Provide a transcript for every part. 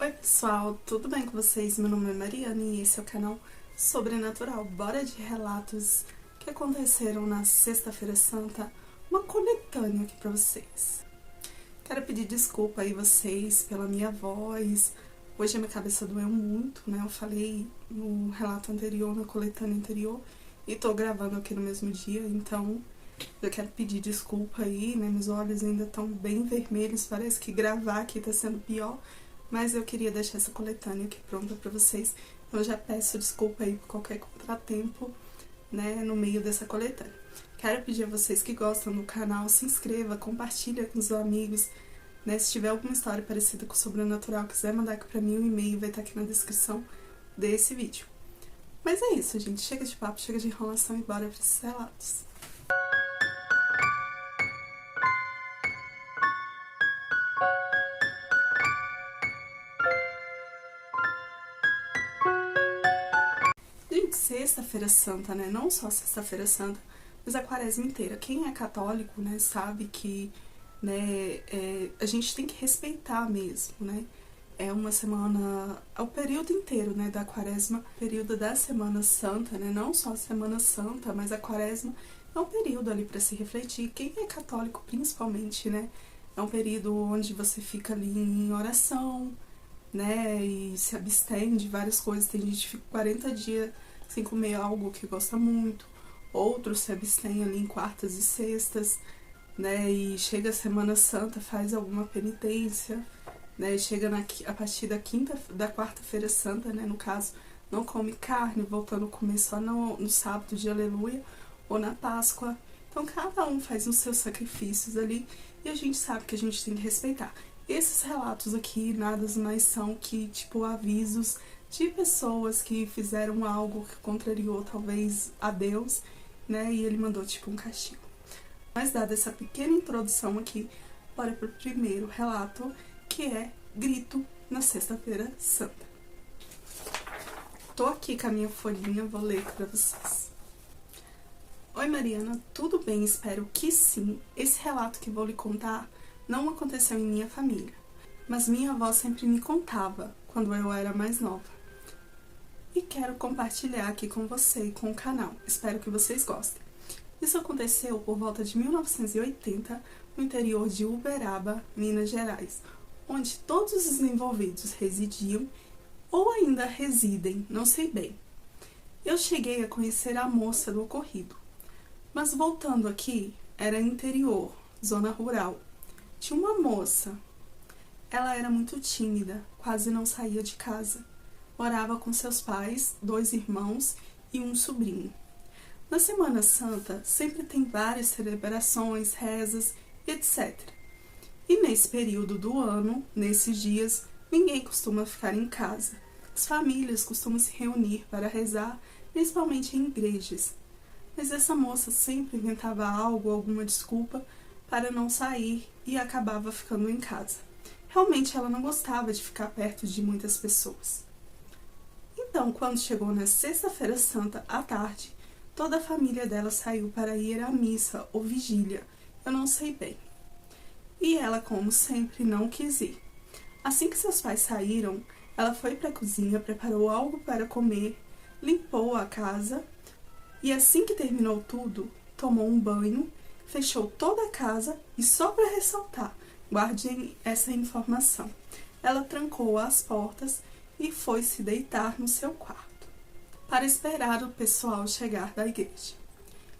Oi pessoal, tudo bem com vocês? Meu nome é Mariana e esse é o canal Sobrenatural. Bora de relatos que aconteceram na Sexta-feira Santa, uma coletânea aqui pra vocês. Quero pedir desculpa aí vocês pela minha voz. Hoje a minha cabeça doeu muito, né? Eu falei no relato anterior, na coletânea anterior, e tô gravando aqui no mesmo dia, então eu quero pedir desculpa aí, né? Meus olhos ainda estão bem vermelhos, parece que gravar aqui tá sendo pior. Mas eu queria deixar essa coletânea aqui pronta pra vocês. Eu já peço desculpa aí por qualquer contratempo, né, no meio dessa coletânea. Quero pedir a vocês que gostam do canal, se inscreva, compartilha com os amigos, né, se tiver alguma história parecida com o Sobrenatural, quiser mandar aqui pra mim, o e-mail vai estar aqui na descrição desse vídeo. Mas é isso, gente. Chega de papo, chega de enrolação e bora para esses relatos. Gente, Sexta-feira Santa, né? Não só Sexta-feira Santa, mas a Quaresma inteira. Quem é católico, né, sabe que, né, a gente tem que respeitar mesmo, né? É uma semana, é o período inteiro, né, da Quaresma, período da Semana Santa, né? Não só a Semana Santa, mas a Quaresma é um período ali para se refletir. Quem é católico, principalmente, né? É um período onde você fica ali em oração, né, e se abstém de várias coisas. Tem gente que fica 40 dias sem comer algo que gosta muito, outros se abstêm ali em quartas e sextas, né, e chega a Semana Santa, faz alguma penitência, né, chega a partir da quarta-feira santa, né, no caso, não come carne, voltando a comer só no sábado de Aleluia ou na Páscoa. Então cada um faz os seus sacrifícios ali e a gente sabe que a gente tem que respeitar. Esses relatos aqui nada mais são que, tipo, avisos de pessoas que fizeram algo que contrariou, talvez, a Deus, né, e ele mandou, tipo, um castigo. Mas, dada essa pequena introdução aqui, bora pro primeiro relato, que é Grito na Sexta-feira Santa. Tô aqui com a minha folhinha, vou ler pra vocês. Oi, Mariana, tudo bem? Espero que sim. Esse relato que vou lhe contar não aconteceu em minha família, mas minha avó sempre me contava quando eu era mais nova. E quero compartilhar aqui com você e com o canal. Espero que vocês gostem. Isso aconteceu por volta de 1980 no interior de Uberaba, Minas Gerais, onde todos os envolvidos residiam ou ainda residem, não sei bem. Eu cheguei a conhecer a moça do ocorrido, mas voltando aqui, era interior, zona rural. Tinha uma moça. Ela era muito tímida, quase não saía de casa. Morava com seus pais, 2 irmãos e um sobrinho. Na Semana Santa, sempre tem várias celebrações, rezas, etc. E nesse período do ano, nesses dias, ninguém costuma ficar em casa. As famílias costumam se reunir para rezar, principalmente em igrejas. Mas essa moça sempre inventava algo, alguma desculpa, para não sair e acabava ficando em casa. Realmente ela não gostava de ficar perto de muitas pessoas. Então, quando chegou na Sexta-feira Santa, à tarde, toda a família dela saiu para ir à missa ou vigília, eu não sei bem. E ela, como sempre, não quis ir. Assim que seus pais saíram, ela foi para a cozinha, preparou algo para comer, limpou a casa e assim que terminou tudo, tomou um banho, fechou toda a casa e, só para ressaltar, guardem essa informação, ela trancou as portas e foi se deitar no seu quarto, para esperar o pessoal chegar da igreja.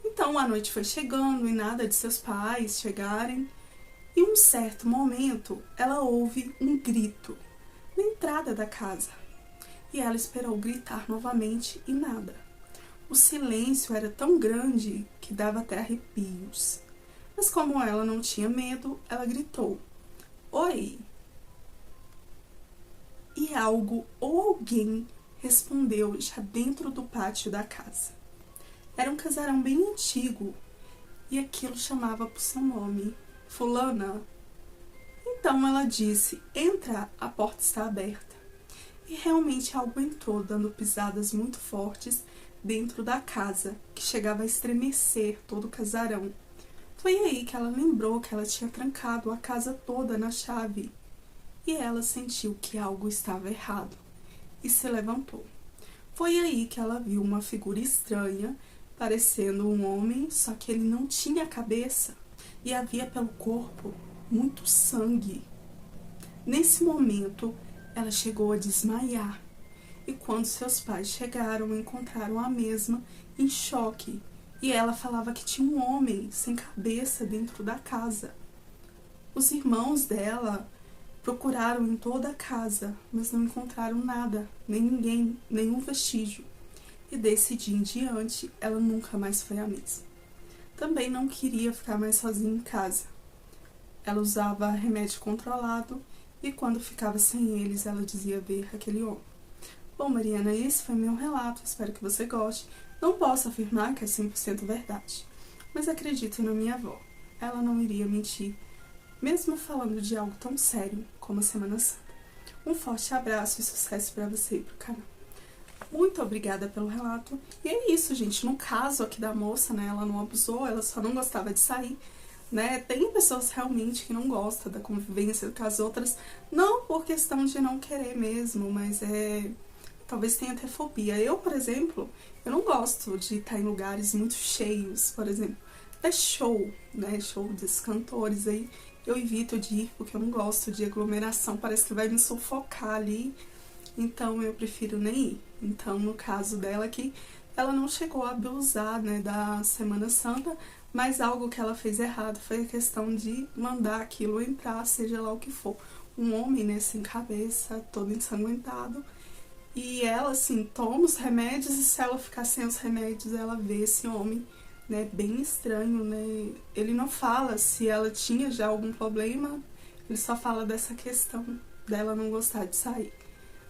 Então a noite foi chegando e nada de seus pais chegarem, e em um certo momento ela ouve um grito na entrada da casa, e ela esperou gritar novamente e nada. O silêncio era tão grande que dava até arrepios. Mas como ela não tinha medo, ela gritou: "Oi!" E algo ou alguém respondeu já dentro do pátio da casa. Era um casarão bem antigo e aquilo chamava por seu nome: "Fulana." Então ela disse: "Entra, a porta está aberta." E realmente algo entrou, dando pisadas muito fortes dentro da casa, que chegava a estremecer todo o casarão. Foi aí que ela lembrou que ela tinha trancado a casa toda na chave. e ela sentiu que algo estava errado e se levantou. Foi aí que ela viu uma figura estranha, parecendo um homem, só que ele não tinha cabeça e havia pelo corpo muito sangue. Nesse momento, ela chegou a desmaiar e quando seus pais chegaram, encontraram a mesma em choque e ela falava que tinha um homem sem cabeça dentro da casa. Os irmãos dela procuraram em toda a casa, mas não encontraram nada, nem ninguém, nenhum vestígio. E desse dia em diante, ela nunca mais foi a mesma. Também não queria ficar mais sozinha em casa. Ela usava remédio controlado e quando ficava sem eles, ela dizia ver aquele homem. Bom, Mariana, esse foi meu relato, espero que você goste. Não posso afirmar que é 100% verdade, mas acredito na minha avó. Ela não iria mentir, mesmo falando de algo tão sério como a Semana Santa. Um forte abraço e sucesso para você e pro canal. Muito obrigada pelo relato. E é isso, gente. No caso aqui da moça, né, ela não abusou, ela só não gostava de sair, né? Tem pessoas realmente que não gostam da convivência com as outras, não por questão de não querer mesmo, mas talvez tenha até fobia. Eu, por exemplo, eu não gosto de estar em lugares muito cheios, por exemplo. É show, né? Show desses cantores aí. Eu evito de ir porque eu não gosto de aglomeração, parece que vai me sufocar ali, então eu prefiro nem ir. Então, no caso dela aqui, ela não chegou a abusar, né, da Semana Santa, mas algo que ela fez errado foi a questão de mandar aquilo entrar, seja lá o que for. Um homem, né, sem cabeça, todo ensanguentado, e ela, assim, toma os remédios e se ela ficar sem os remédios, ela vê esse homem, né, bem estranho, né? Ele não fala se ela tinha já algum problema, ele só fala dessa questão dela não gostar de sair,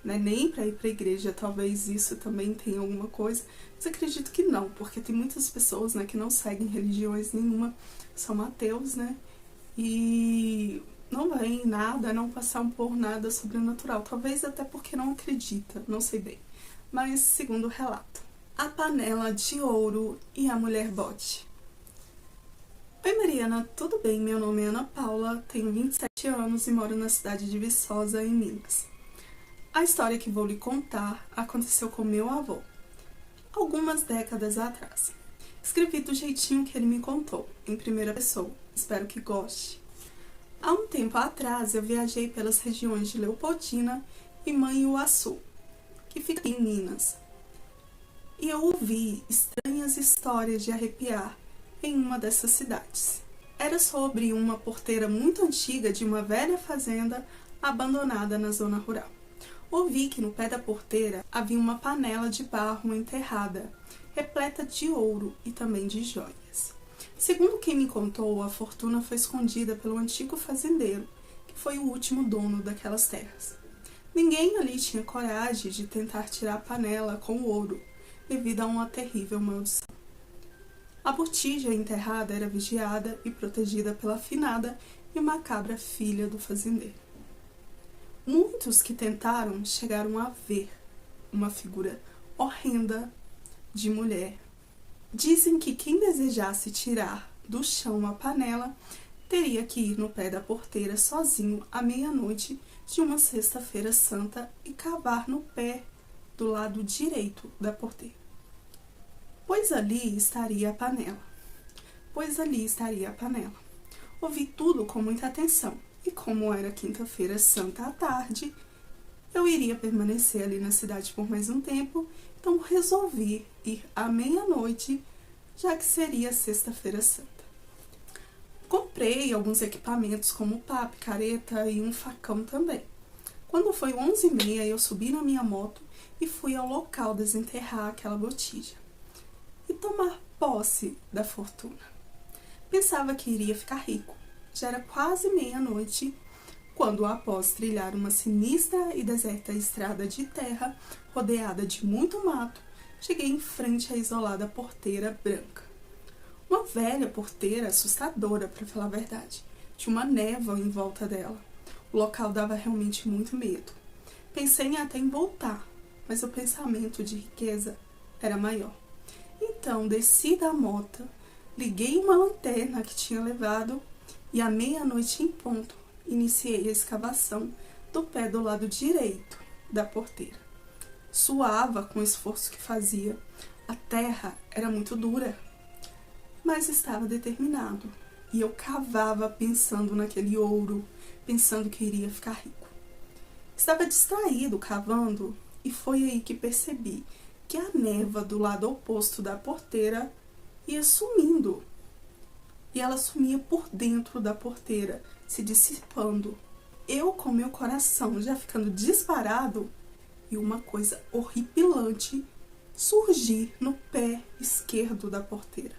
né? Nem para ir para a igreja, talvez isso também tenha alguma coisa, mas acredito que não, porque tem muitas pessoas, né, que não seguem religiões nenhuma, são ateus, né? E não vem nada, não passar por nada sobrenatural, talvez até porque não acredita, não sei bem. Mas segundo o relato, a panela de ouro e a mulher bote. Oi Mariana, tudo bem? Meu nome é Ana Paula, tenho 27 anos e moro na cidade de Viçosa, em Minas. A história que vou lhe contar aconteceu com meu avô, algumas décadas atrás. Escrevi do jeitinho que ele me contou, em primeira pessoa, espero que goste. Há um tempo atrás eu viajei pelas regiões de Leopoldina e Manhuaçu, que fica em Minas. E eu ouvi estranhas histórias de arrepiar em uma dessas cidades. Era sobre uma porteira muito antiga de uma velha fazenda abandonada na zona rural. Ouvi que no pé da porteira havia uma panela de barro enterrada, repleta de ouro e também de joias. Segundo quem me contou, a fortuna foi escondida pelo antigo fazendeiro, que foi o último dono daquelas terras. Ninguém ali tinha coragem de tentar tirar a panela com o ouro, devido a uma terrível maldição. A botija enterrada era vigiada e protegida pela finada e macabra filha do fazendeiro. Muitos que tentaram chegaram a ver uma figura horrenda de mulher. Dizem que quem desejasse tirar do chão a panela teria que ir no pé da porteira sozinho à meia-noite de uma sexta-feira santa e cavar no pé do lado direito da porteira. Pois ali estaria a panela. Ouvi tudo com muita atenção, e como era quinta-feira santa à tarde, eu iria permanecer ali na cidade por mais um tempo, então resolvi ir à meia-noite, já que seria sexta-feira santa. Comprei alguns equipamentos como pá, picareta e um facão também. Quando foi 11h30, eu subi na minha moto e fui ao local desenterrar aquela botija e tomar posse da fortuna. Pensava que iria ficar rico. Já era quase meia-noite, quando após trilhar uma sinistra e deserta estrada de terra, rodeada de muito mato, cheguei em frente à isolada porteira branca. Uma velha porteira assustadora, para falar a verdade. Tinha uma névoa em volta dela. O local dava realmente muito medo. Pensei até em voltar, mas o pensamento de riqueza era maior. Então, desci da moto, liguei uma lanterna que tinha levado e à meia-noite em ponto, iniciei a escavação do pé do lado direito da porteira. Suava com o esforço que fazia. A terra era muito dura, mas estava determinado. E eu cavava pensando naquele ouro, pensando que iria ficar rico. Estava distraído cavando e foi aí que percebi que a névoa do lado oposto da porteira ia sumindo. E ela sumia por dentro da porteira, se dissipando. Eu com meu coração já ficando disparado e uma coisa horripilante surgir no pé esquerdo da porteira.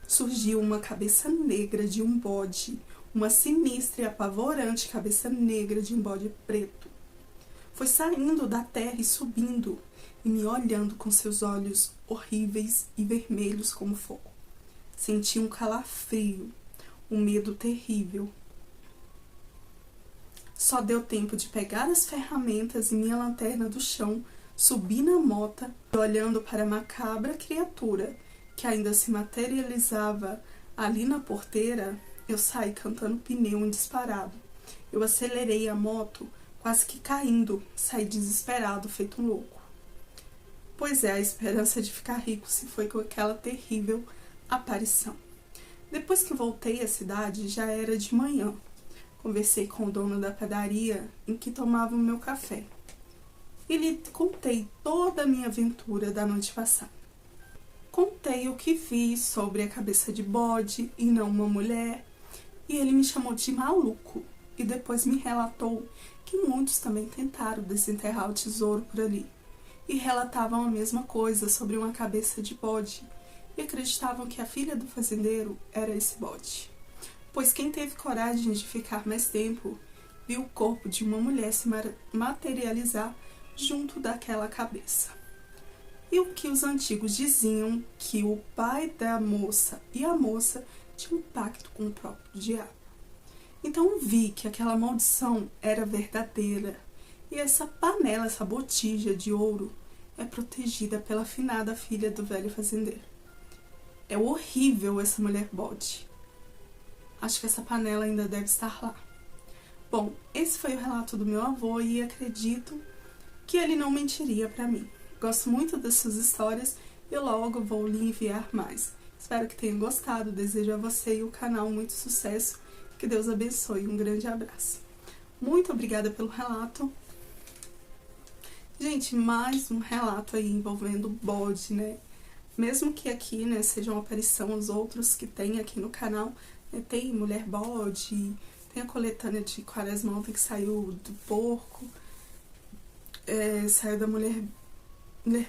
Surgiu uma cabeça negra de um bode, uma sinistra e apavorante cabeça negra de um bode preto. Foi saindo da terra e subindo, e me olhando com seus olhos horríveis e vermelhos como fogo. Senti um calafrio, um medo terrível. Só deu tempo de pegar as ferramentas e minha lanterna do chão, subir na mota, olhando para a macabra criatura que ainda se materializava ali na porteira. Eu saí cantando pneu em disparado. Eu acelerei a moto, quase que caindo, saí desesperado, feito um louco. Pois é, a esperança de ficar rico se foi com aquela terrível aparição. Depois que voltei à cidade, já era de manhã. Conversei com o dono da padaria em que tomava o meu café. E lhe contei toda a minha aventura da noite passada. Contei o que vi sobre a cabeça de bode e não uma mulher, e ele me chamou de maluco, e depois me relatou que muitos também tentaram desenterrar o tesouro por ali, e relatavam a mesma coisa sobre uma cabeça de bode, e acreditavam que a filha do fazendeiro era esse bode. Pois quem teve coragem de ficar mais tempo, viu o corpo de uma mulher se materializar junto daquela cabeça. E o que os antigos diziam que o pai da moça e a moça tinham um pacto com o próprio diabo. Então vi que aquela maldição era verdadeira, e essa panela, essa botija de ouro, é protegida pela finada filha do velho fazendeiro. É horrível essa mulher bode. Acho que essa panela ainda deve estar lá. Bom, esse foi o relato do meu avô e acredito que ele não mentiria para mim. Gosto muito das suas histórias e logo vou lhe enviar mais. Espero que tenha gostado, desejo a você e o canal muito sucesso, que Deus abençoe, um grande abraço. Muito obrigada pelo relato. Gente, mais um relato aí envolvendo bode, né? Mesmo que aqui, né, seja uma aparição, os outros que tem aqui no canal, né, tem mulher bode, tem a coletânea de Quaresma ontem que saiu do porco, saiu da mulher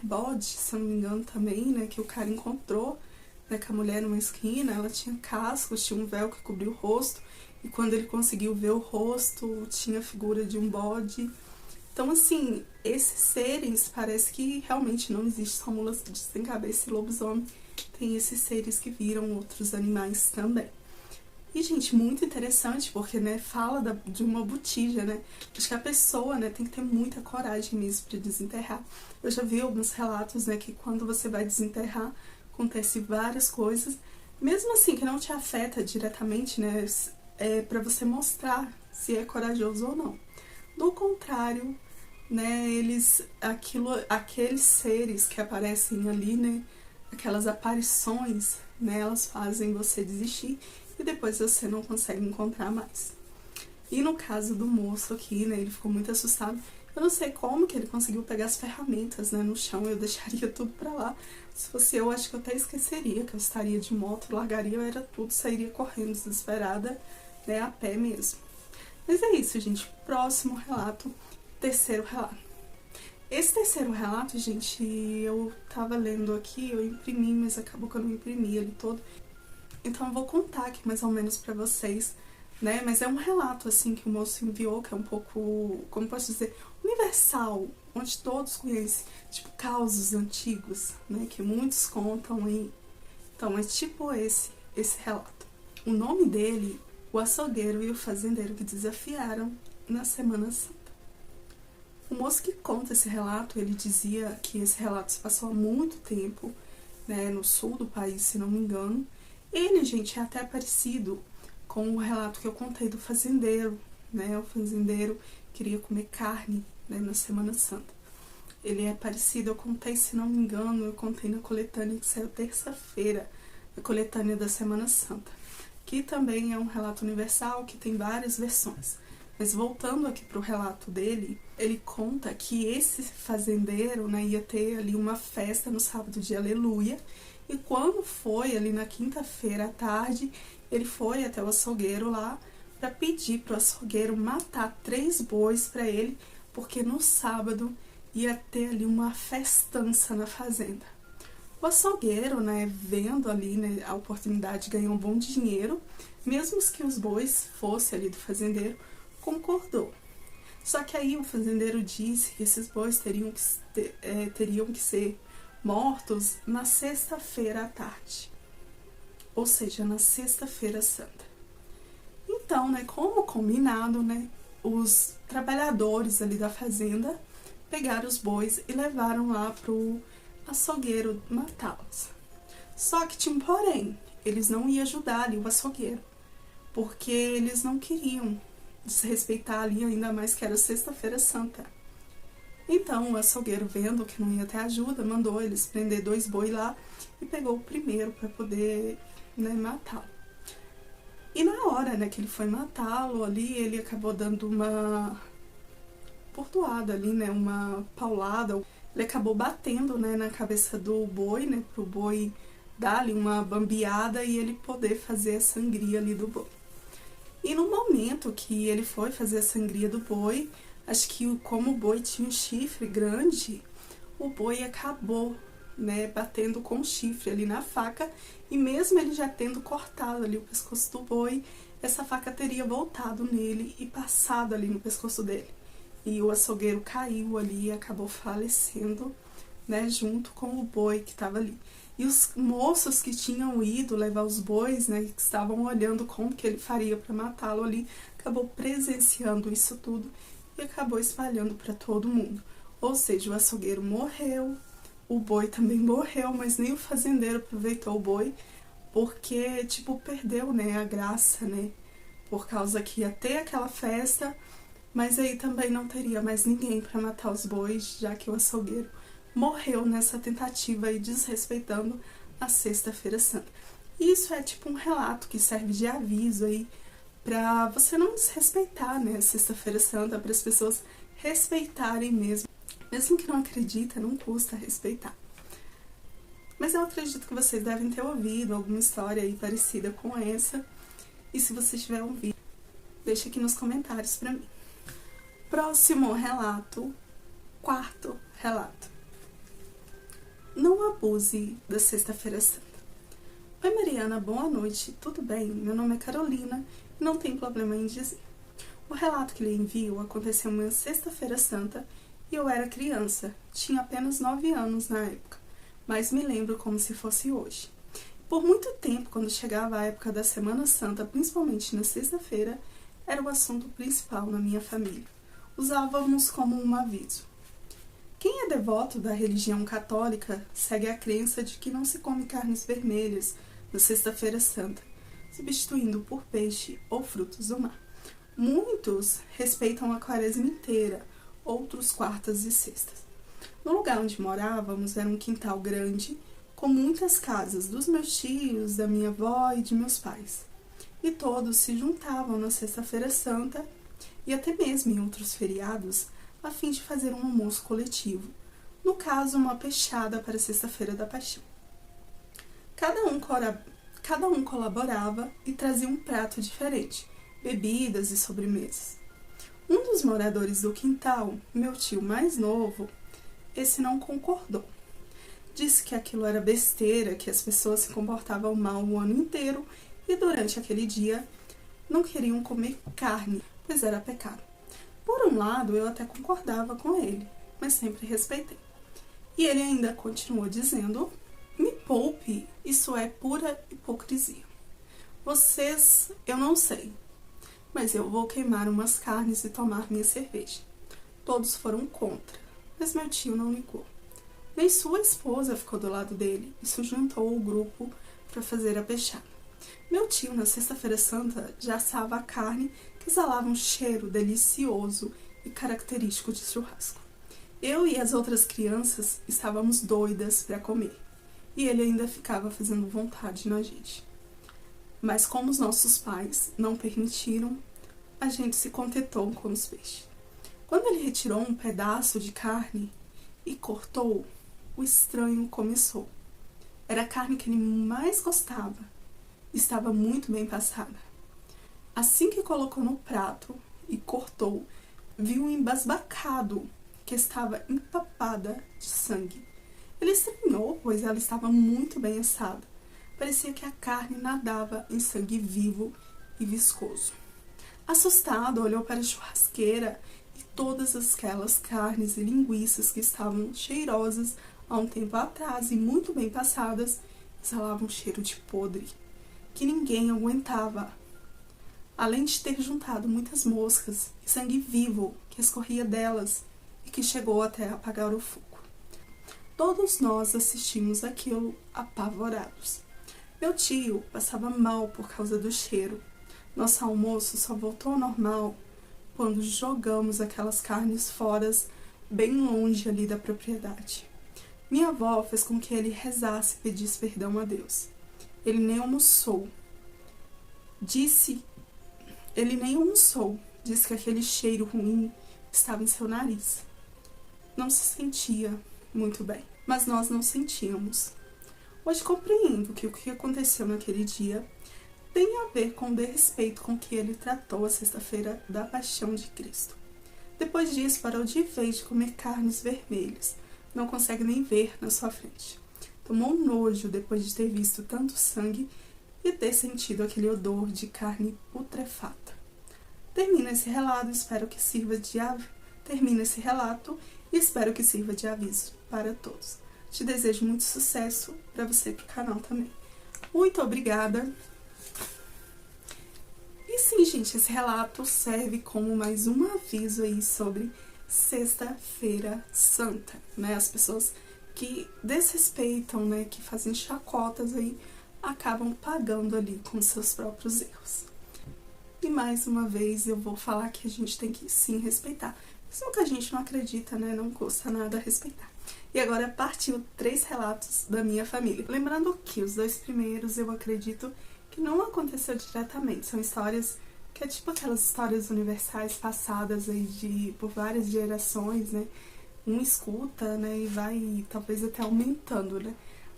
bode, se eu não me engano também, né, que o cara encontrou, né, com a mulher numa esquina, ela tinha cascos, tinha um véu que cobriu o rosto, e quando ele conseguiu ver o rosto, tinha a figura de um bode. Então, assim, esses seres, parece que realmente não existe só mulas sem cabeça e lobisomem, tem esses seres que viram outros animais também. E, gente, muito interessante, porque, né, fala de uma botija, né? Acho que a pessoa, né, tem que ter muita coragem mesmo para desenterrar. Eu já vi alguns relatos, né, que quando você vai desenterrar, acontece várias coisas, mesmo assim, que não te afeta diretamente, né, para você mostrar se é corajoso ou não. Do contrário, né, aqueles seres que aparecem ali, né, aquelas aparições, né, elas fazem você desistir e depois você não consegue encontrar mais. E no caso do moço aqui, né, ele ficou muito assustado. Eu não sei como que ele conseguiu pegar as ferramentas, né, no chão, eu deixaria tudo pra lá. Se fosse eu, acho que eu até esqueceria que eu estaria de moto, largaria, era tudo, sairia correndo desesperada, né, a pé mesmo. Mas é isso, gente. Próximo relato, terceiro relato. Esse terceiro relato, gente, eu tava lendo aqui, eu imprimi, mas acabou que eu não imprimi ele todo. Então eu vou contar aqui mais ou menos pra vocês, né? Mas é um relato, assim, que o moço enviou, que é um pouco, como posso dizer, universal, onde todos conhecem, tipo, causos antigos, né? Que muitos contam aí. Então é tipo esse relato. O nome dele, o açougueiro e o fazendeiro que desafiaram na Semana Santa. O moço que conta esse relato, ele dizia que esse relato se passou há muito tempo, né, no sul do país, se não me engano. Ele, gente, é até parecido com o relato que eu contei do fazendeiro, né? O fazendeiro queria comer carne, né, na Semana Santa. Ele é parecido, eu contei, se não me engano, eu contei na coletânea que saiu terça-feira, a coletânea da Semana Santa, que também é um relato universal, que tem várias versões. Mas voltando aqui para o relato dele, ele conta que esse fazendeiro, né, ia ter ali uma festa no sábado de Aleluia, e quando foi ali na quinta-feira à tarde, ele foi até o açougueiro lá para pedir para o açougueiro matar 3 bois para ele, porque no sábado ia ter ali uma festança na fazenda. O açougueiro, né, vendo ali, né, a oportunidade, ganhou um bom dinheiro, mesmo que os bois fossem ali do fazendeiro, concordou. Só que aí o fazendeiro disse que esses bois teriam que ser mortos na sexta-feira à tarde, ou seja, na sexta-feira santa. Então, né, como combinado, né, os trabalhadores ali da fazenda pegaram os bois e levaram lá pro açougueiro matá-los. Só que tinha um porém, eles não iam ajudar ali o açougueiro, porque eles não queriam desrespeitar ali, ainda mais que era sexta-feira santa. Então o açougueiro, vendo que não ia ter ajuda, mandou eles prender 2 boi lá e pegou o primeiro para poder, né, matá-lo. E na hora, né, que ele foi matá-lo ali, ele acabou dando uma pordoada ali, né, uma paulada. Ele acabou batendo, né, na cabeça do boi, né, pro boi dar ali uma bambeada e ele poder fazer a sangria ali do boi. E no momento que ele foi fazer a sangria do boi, acho que como o boi tinha um chifre grande, o boi acabou, né, batendo com o chifre ali na faca, e mesmo ele já tendo cortado ali o pescoço do boi, essa faca teria voltado nele e passado ali no pescoço dele. E o açougueiro caiu ali e acabou falecendo, né, junto com o boi que estava ali. E os moços que tinham ido levar os bois, né, que estavam olhando como que ele faria para matá-lo ali, acabou presenciando isso tudo e acabou espalhando para todo mundo. Ou seja, o açougueiro morreu, o boi também morreu, mas nem o fazendeiro aproveitou o boi, porque, tipo, perdeu, né, a graça, né, por causa que ia ter aquela festa, mas aí também não teria mais ninguém para matar os bois, já que o açougueiro morreu nessa tentativa aí, desrespeitando a sexta-feira santa. Isso é tipo um relato que serve de aviso aí para você não desrespeitar, né, a sexta-feira santa, para as pessoas respeitarem mesmo que não acredita, não custa respeitar. Mas eu acredito que vocês devem ter ouvido alguma história aí parecida com essa, e se você tiver ouvido, deixa aqui nos comentários para mim. Próximo relato, 4º relato. Não abuse da sexta-feira santa. Oi Mariana, boa noite, tudo bem? Meu nome é Carolina e não tem problema em dizer. O relato que lhe envio aconteceu uma sexta-feira santa e eu era criança, tinha apenas 9 anos na época, mas me lembro como se fosse hoje. Por muito tempo, quando chegava a época da Semana Santa, principalmente na sexta-feira, era o assunto principal na minha família. Usávamos como um aviso. Quem é devoto da religião católica segue a crença de que não se come carnes vermelhas na sexta-feira santa, substituindo por peixe ou frutos do mar. Muitos respeitam a quaresma inteira, outros quartas e sextas. No lugar onde morávamos era um quintal grande, com muitas casas dos meus tios, da minha avó e de meus pais. E todos se juntavam na sexta-feira santa e até mesmo em outros feriados, a fim de fazer um almoço coletivo, no caso uma peixada para a sexta-feira da paixão. Cada um colaborava e trazia um prato diferente, bebidas e sobremesas. Um dos moradores do quintal, meu tio mais novo, esse não concordou. Disse que aquilo era besteira, que as pessoas se comportavam mal o ano inteiro e durante aquele dia não queriam comer carne, pois era pecado. Por um lado, eu até concordava com ele, mas sempre respeitei. E ele ainda continuou dizendo: me poupe, isso é pura hipocrisia. Vocês, eu não sei, mas eu vou queimar umas carnes e tomar minha cerveja. Todos foram contra, mas meu tio não ligou. Nem sua esposa ficou do lado dele e se juntou ao grupo para fazer a peixada. Meu tio, na sexta-feira santa, já assava a carne que exalava um cheiro delicioso e característico de churrasco. Eu e as outras crianças estávamos doidas para comer, e ele ainda ficava fazendo vontade na gente. Mas como os nossos pais não permitiram, a gente se contentou com os peixes. Quando ele retirou um pedaço de carne e cortou, o estranho começou. Era a carne que ele mais gostava. Estava muito bem passada. Assim que colocou no prato e cortou, viu um embasbacado que estava empapada de sangue. Ele estranhou, pois ela estava muito bem assada. Parecia que a carne nadava em sangue vivo e viscoso. Assustado, olhou para a churrasqueira e todas aquelas carnes e linguiças que estavam cheirosas há um tempo atrás e muito bem passadas, exalavam um cheiro de podre, que ninguém aguentava. Além de ter juntado muitas moscas e sangue vivo que escorria delas e que chegou até apagar o fogo. Todos nós assistimos aquilo apavorados. Meu tio passava mal por causa do cheiro. Nosso almoço só voltou ao normal quando jogamos aquelas carnes fora, bem longe ali da propriedade. Minha avó fez com que ele rezasse e pedisse perdão a Deus. Ele nem almoçou. Disse que aquele cheiro ruim estava em seu nariz. Não se sentia muito bem, mas nós não sentíamos. Hoje compreendo que o que aconteceu naquele dia tem a ver com o desrespeito com que ele tratou a sexta-feira da Paixão de Cristo. Depois disso, parou de vez de comer carnes vermelhas. Não consegue nem ver na sua frente. Tomou um nojo depois de ter visto tanto sangue e ter sentido aquele odor de carne putrefata. Termino esse relato e espero que sirva de aviso para todos. Te desejo muito sucesso para você e para o canal também. Muito obrigada. E sim, gente, esse relato serve como mais um aviso aí sobre Sexta-feira Santa, né? As pessoas que desrespeitam, né, que fazem chacotas aí, acabam pagando ali com seus próprios erros. E mais uma vez eu vou falar que a gente tem que sim respeitar. Mesmo que a gente não acredita, né, não custa nada respeitar. E agora partiu 3 relatos da minha família. Lembrando que os 2 primeiros eu acredito que não aconteceu diretamente. São histórias que é tipo aquelas histórias universais passadas aí por várias gerações, né? Um escuta, né, e vai talvez até aumentando, né?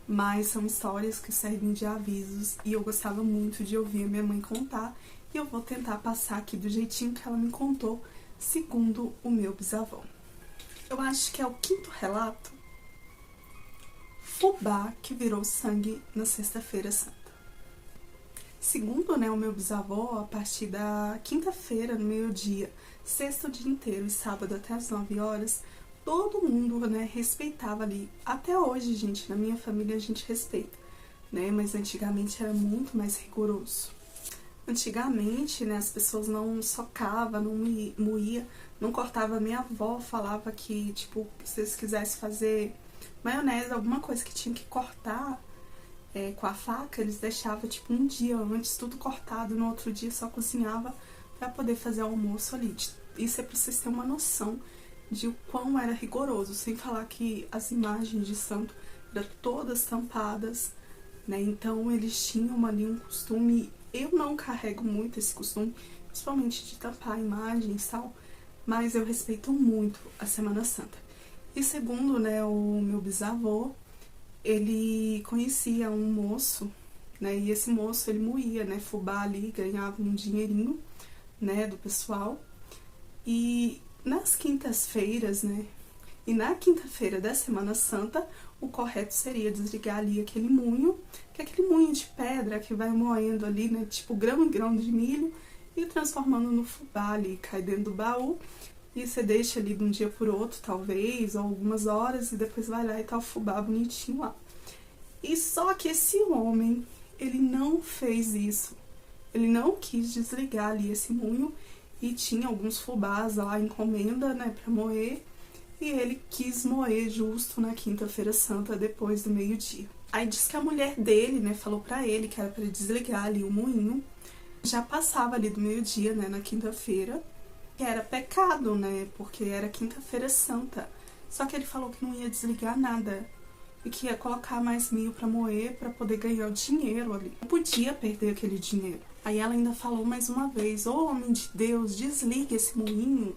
Mas são histórias que servem de avisos e eu gostava muito de ouvir a minha mãe contar e eu vou tentar passar aqui do jeitinho que ela me contou, segundo o meu bisavô. Eu acho que é o 5º relato. Fubá que virou sangue na Sexta-feira Santa. Segundo, né, o meu bisavô, a partir da quinta-feira, no meio-dia, sexta o dia inteiro e sábado até as 9 horas, todo mundo, né, respeitava ali. Até hoje, gente, na minha família a gente respeita, né, mas antigamente era muito mais rigoroso. Antigamente, né, as pessoas não socavam, não moía, não cortava. Minha avó falava que, tipo, se eles quisessem fazer maionese, alguma coisa que tinha que cortar com a faca, eles deixavam, tipo, um dia antes, tudo cortado, no outro dia só cozinhava para poder fazer o almoço ali. Isso é pra vocês terem uma noção de o quão era rigoroso, sem falar que as imagens de santo eram todas tampadas, né, então eles tinham ali um costume. Eu não carrego muito esse costume, principalmente de tampar imagens e tal, mas eu respeito muito a Semana Santa. E segundo, né, o meu bisavô, ele conhecia um moço, né, e esse moço, ele moía, né, fubá ali, ganhava um dinheirinho, né, do pessoal. E nas quintas-feiras, né, e na quinta-feira da Semana Santa, o correto seria desligar ali aquele moinho, que é aquele moinho de pedra que vai moendo ali, né, tipo grão em grão de milho, e transformando no fubá ali, cai dentro do baú, e você deixa ali de um dia por outro, talvez, ou algumas horas, e depois vai lá e tá o fubá bonitinho lá. E só que esse homem, ele não fez isso. Ele não quis desligar ali esse moinho, e tinha alguns fubás lá, encomenda, né, pra moer, e ele quis moer justo na quinta-feira santa, depois do meio-dia. Aí diz que a mulher dele, né, falou pra ele que era pra ele desligar ali o moinho. Já passava ali do meio-dia, né, na quinta-feira, que era pecado, né, porque era quinta-feira santa. Só que ele falou que não ia desligar nada e que ia colocar mais milho pra moer pra poder ganhar o dinheiro ali. Não podia perder aquele dinheiro. Aí ela ainda falou mais uma vez: ô homem de Deus, desliga esse moinho,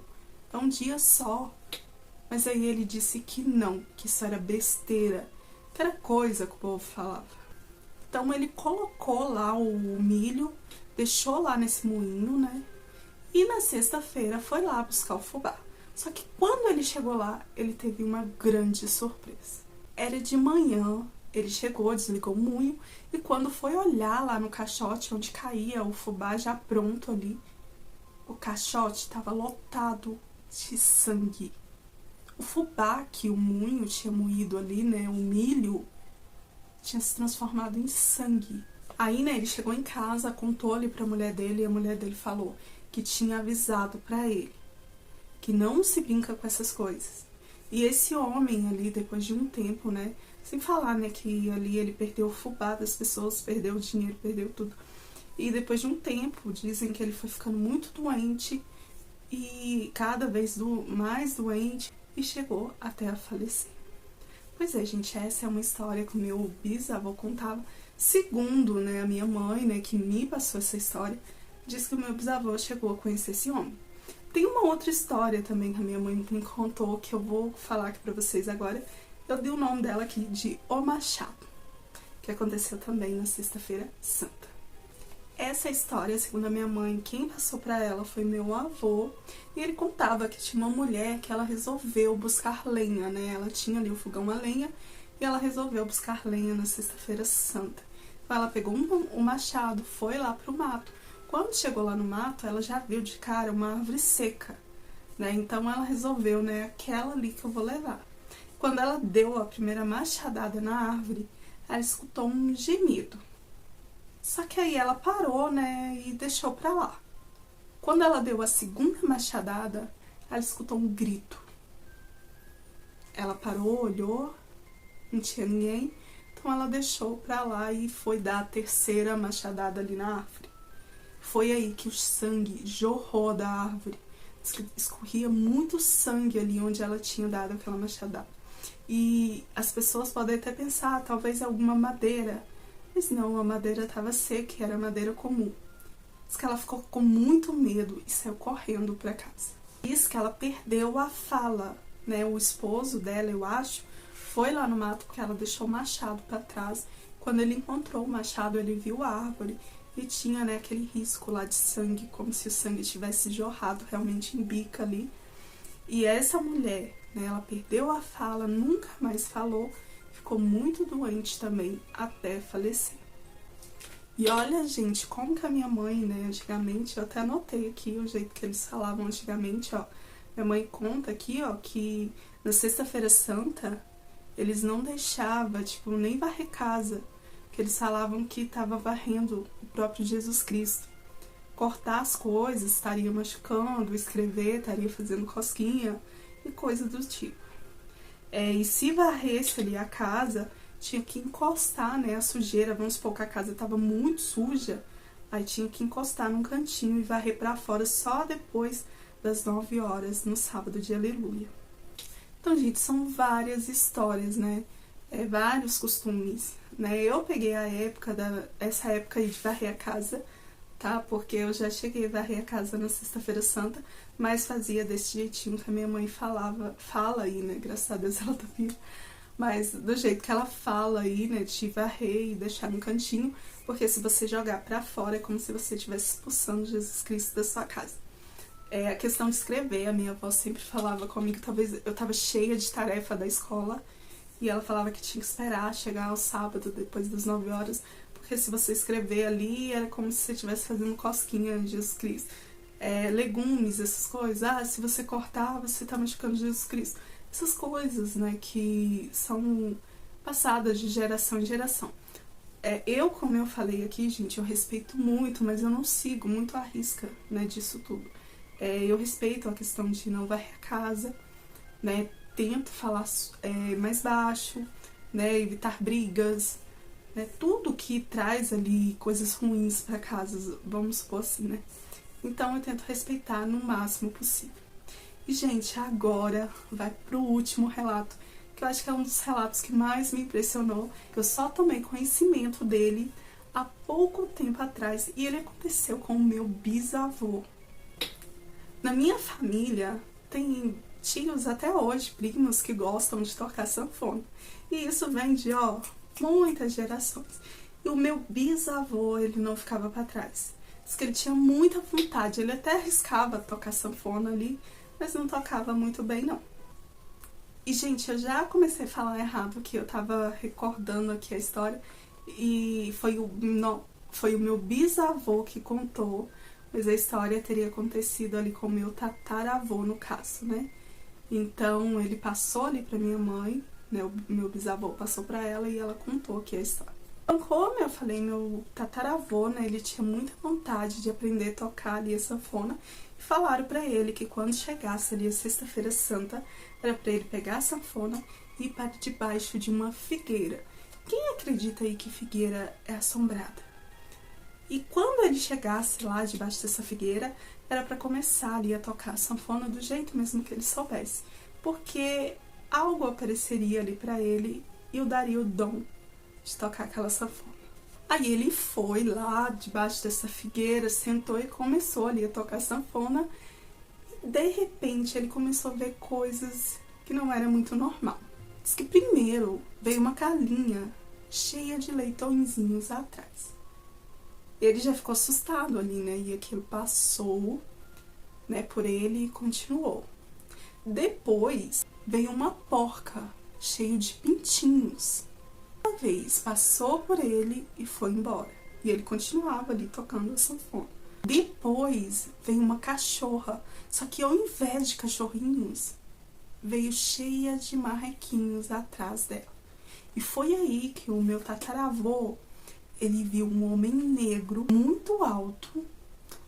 é um dia só. Mas aí ele disse que não, que isso era besteira, que era coisa que o povo falava. Então ele colocou lá o milho, deixou lá nesse moinho, né? E na sexta-feira foi lá buscar o fubá. Só que quando ele chegou lá, ele teve uma grande surpresa. Era de manhã, ele chegou, desligou o moinho, e quando foi olhar lá no caixote onde caía o fubá já pronto ali, o caixote estava lotado de sangue. O fubá que o moinho tinha moído ali, né, o milho, tinha se transformado em sangue. Aí, né, ele chegou em casa, contou ali pra mulher dele, e a mulher dele falou que tinha avisado pra ele que não se brinca com essas coisas. E esse homem ali, depois de um tempo, né, sem falar, né, que ali ele perdeu o fubá das pessoas, perdeu o dinheiro, perdeu tudo. E depois de um tempo, dizem que ele foi ficando muito doente e cada vez mais doente e chegou até a falecer. Pois é, gente, essa é uma história que o meu bisavô contava. Segundo, né, a minha mãe, né, que me passou essa história, diz que o meu bisavô chegou a conhecer esse homem. Tem uma outra história também que a minha mãe me contou, que eu vou falar aqui pra vocês agora. Eu dei o nome dela aqui de O Machado, que aconteceu também na sexta-feira santa. Essa história, segundo a minha mãe, quem passou pra ela foi meu avô, e ele contava que tinha uma mulher que ela resolveu buscar lenha, né? Ela tinha ali o fogão a lenha e ela resolveu buscar lenha na sexta-feira santa. Então ela pegou um machado, foi lá pro mato. Quando chegou lá no mato, ela já viu de cara uma árvore seca, né? Então ela resolveu, né, aquela ali que eu vou levar. Quando ela deu a primeira machadada na árvore, ela escutou um gemido. Só que aí ela parou, né, e deixou pra lá. Quando ela deu a segunda machadada, ela escutou um grito. Ela parou, olhou, não tinha ninguém, então ela deixou pra lá e foi dar a terceira machadada ali na árvore. Foi aí que o sangue jorrou da árvore. Escorria muito sangue ali onde ela tinha dado aquela machadada. E as pessoas podem até pensar, talvez alguma madeira. Mas não, a madeira estava seca, era madeira comum. Diz que ela ficou com muito medo e saiu correndo para casa. Diz que ela perdeu a fala, né? O esposo dela, eu acho, foi lá no mato porque ela deixou o machado para trás. Quando ele encontrou o machado, ele viu a árvore e tinha, né, aquele risco lá de sangue, como se o sangue tivesse jorrado realmente em bica ali. E essa mulher, né, ela perdeu a fala, nunca mais falou, ficou muito doente também até falecer. E olha, gente, como que a minha mãe, né, antigamente, eu até anotei aqui o jeito que eles falavam antigamente, ó. Minha mãe conta aqui, ó, que na sexta-feira santa eles não deixavam, tipo, nem varrer casa, que eles falavam que estava varrendo o próprio Jesus Cristo. Cortar as coisas, estaria machucando, escrever, estaria fazendo cosquinha e coisa do tipo. E se varresse ali a casa, tinha que encostar, né, a sujeira. Vamos supor que a casa estava muito suja, aí tinha que encostar num cantinho e varrer para fora só depois das 9 horas no sábado de Aleluia. Então, gente, são várias histórias, né? Vários costumes, né? Eu peguei essa época aí de varrer a casa, tá? Porque eu já cheguei a varrer a casa na sexta-feira santa, mas fazia desse jeitinho que a minha mãe fala aí, né? Graças a Deus ela tá viva. Mas do jeito que ela fala aí, né? De varrer e deixar no cantinho, porque se você jogar pra fora é como se você estivesse expulsando Jesus Cristo da sua casa. A questão de escrever, a minha avó sempre falava comigo, talvez eu tava cheia de tarefa da escola, e ela falava que tinha que esperar chegar ao sábado, depois das 9 horas, porque se você escrever ali, era como se você estivesse fazendo cosquinha em Jesus Cristo. Legumes, essas coisas, se você cortar, você tá machucando Jesus Cristo. Essas coisas, né, que são passadas de geração em geração. Como eu falei aqui, gente, eu respeito muito, mas eu não sigo muito a risca, né, disso tudo. Eu respeito a questão de não varrer a casa, né, tento falar mais baixo, né, evitar brigas, né, tudo que traz ali coisas ruins para casa, vamos supor assim, né. Então eu tento respeitar no máximo possível. E, gente, agora vai pro último relato, que eu acho que é um dos relatos que mais me impressionou. Eu só tomei conhecimento dele há pouco tempo atrás e ele aconteceu com o meu bisavô. Na minha família tem tios até hoje, primos, que gostam de tocar sanfona. E isso vem de, muitas gerações. E o meu bisavô, ele não ficava para trás. Diz que ele tinha muita vontade, ele até arriscava tocar sanfona ali, mas não tocava muito bem, não. E, gente, eu já comecei a falar errado aqui, eu tava recordando aqui a história, e foi o meu bisavô que contou, mas a história teria acontecido ali com o meu tataravô, no caso, né? Então, ele passou ali pra minha mãe, né? O meu bisavô passou pra ela e ela contou aqui a história. Então, como eu falei, meu tataravô, né, ele tinha muita vontade de aprender a tocar ali a sanfona. E falaram pra ele que quando chegasse ali a Sexta-feira Santa, era pra ele pegar a sanfona e ir para debaixo de uma figueira. Quem acredita aí que figueira é assombrada? E quando ele chegasse lá debaixo dessa figueira, era pra começar ali a tocar a sanfona do jeito mesmo que ele soubesse. Porque algo apareceria ali pra ele e o daria o dom de tocar aquela sanfona. Aí ele foi lá debaixo dessa figueira, sentou e começou ali a tocar sanfona. E de repente ele começou a ver coisas que não era muito normal. Diz que primeiro veio uma galinha cheia de leitõezinhos atrás. Ele já ficou assustado ali, né? E aquilo passou, né, por ele e continuou. Depois veio uma porca cheia de pintinhos. Uma vez passou por ele e foi embora. E ele continuava ali tocando a sanfona. Depois veio uma cachorra, só que ao invés de cachorrinhos, veio cheia de marrequinhos atrás dela. E foi aí que o meu tataravô, ele viu um homem negro, muito alto,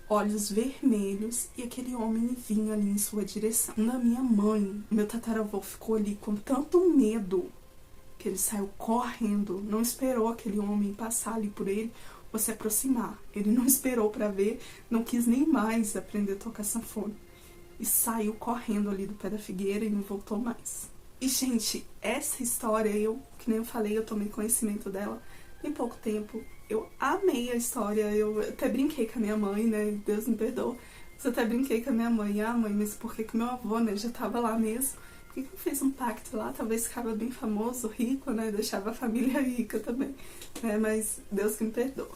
olhos vermelhos, e aquele homem vinha ali em sua direção. Na minha mãe, meu tataravô ficou ali com tanto medo que ele saiu correndo, não esperou aquele homem passar ali por ele ou se aproximar. Ele não esperou para ver, não quis nem mais aprender a tocar sanfona. E saiu correndo ali do pé da figueira e não voltou mais. E, gente, essa história, que nem eu falei, eu tomei conhecimento dela tem pouco tempo. Eu amei a história, eu até brinquei com a minha mãe, né, Deus me perdoa, mas eu até brinquei com a minha mãe, mãe, mas por que que meu avô, né, já tava lá mesmo? Por que que não fez um pacto lá? Talvez ficava bem famoso, rico, né, deixava a família rica também, né, mas Deus que me perdoa.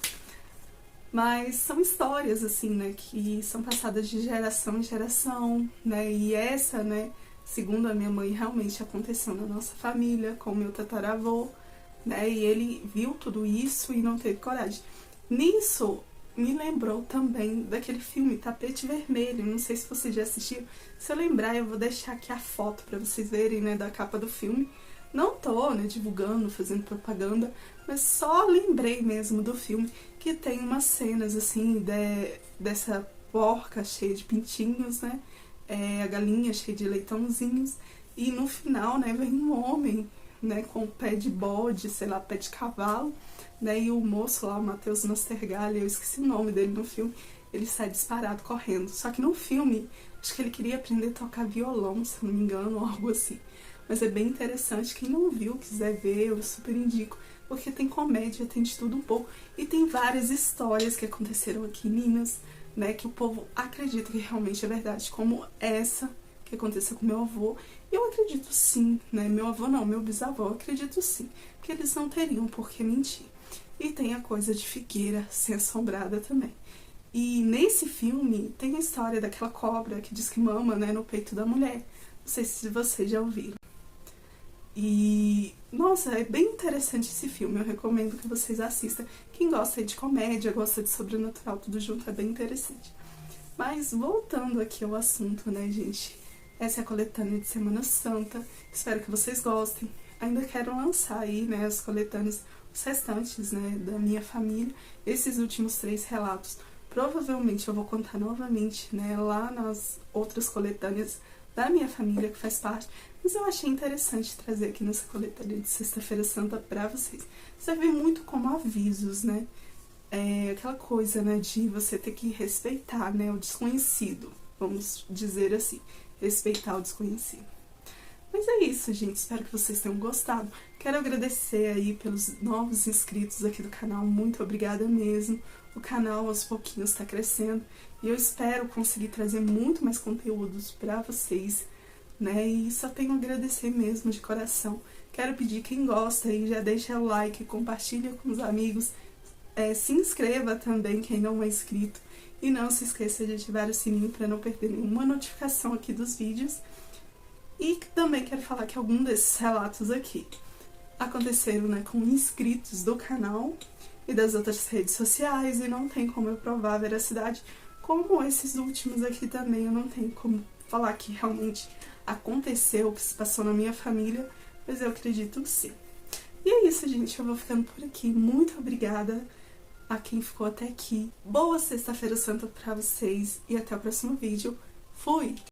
Mas são histórias, assim, né, que são passadas de geração em geração, né, e essa, né, segundo a minha mãe, realmente aconteceu na nossa família, com o meu tataravô, né, e ele viu tudo isso e não teve coragem. Nisso, me lembrou também daquele filme Tapete Vermelho, não sei se você já assistiu. Se eu lembrar, eu vou deixar aqui a foto pra vocês verem, né, da capa do filme. Não tô, né, divulgando, fazendo propaganda, mas só lembrei mesmo do filme, que tem umas cenas, assim, dessa porca cheia de pintinhos, né, a galinha cheia de leitãozinhos, e no final, né, vem um homem, né, com o pé de bode, sei lá, pé de cavalo, né, e o moço lá, o Matheus Nastergalli, eu esqueci o nome dele no filme, ele sai disparado correndo. Só que no filme, acho que ele queria aprender a tocar violão, se não me engano, ou algo assim. Mas é bem interessante, quem não viu, quiser ver, eu super indico, porque tem comédia, tem de tudo um pouco, e tem várias histórias que aconteceram aqui em Minas, né, que o povo acredita que realmente é verdade, como essa que aconteceu com meu avô. Eu acredito sim, né, meu avô não, meu bisavô, eu acredito sim, porque eles não teriam por que mentir. E tem a coisa de figueira ser assombrada também. E nesse filme tem a história daquela cobra que diz que mama, né, no peito da mulher. Não sei se vocês já ouviram. E, nossa, é bem interessante esse filme, eu recomendo que vocês assistam. Quem gosta de comédia, gosta de sobrenatural, tudo junto, é bem interessante. Mas voltando aqui ao assunto, né, gente? Essa é a coletânea de Semana Santa, espero que vocês gostem. Ainda quero lançar aí, né, as coletâneas, os restantes, né, da minha família. Esses últimos 3 relatos, provavelmente eu vou contar novamente, né, lá nas outras coletâneas da minha família, que faz parte. Mas eu achei interessante trazer aqui nessa coletânea de Sexta-feira Santa pra vocês. Serve muito como avisos, né? É aquela coisa, né, de você ter que respeitar, né, o desconhecido. Vamos dizer assim, respeitar o desconhecido. Mas é isso, gente. Espero que vocês tenham gostado. Quero agradecer aí pelos novos inscritos aqui do canal. Muito obrigada mesmo. O canal aos pouquinhos está crescendo. E eu espero conseguir trazer muito mais conteúdos para vocês, né? E só tenho a agradecer mesmo de coração. Quero pedir quem gosta aí, já deixa o like, compartilha com os amigos. Se inscreva também, quem não é inscrito. E não se esqueça de ativar o sininho para não perder nenhuma notificação aqui dos vídeos. E também quero falar que algum desses relatos aqui aconteceram, né, com inscritos do canal e das outras redes sociais, e não tem como eu provar a veracidade, como esses últimos aqui também eu não tenho como falar que realmente aconteceu, o que se passou na minha família, mas eu acredito que sim. E é isso, gente, eu vou ficando por aqui. Muito obrigada a quem ficou até aqui. Boa Sexta-feira Santa pra vocês e até o próximo vídeo. Fui!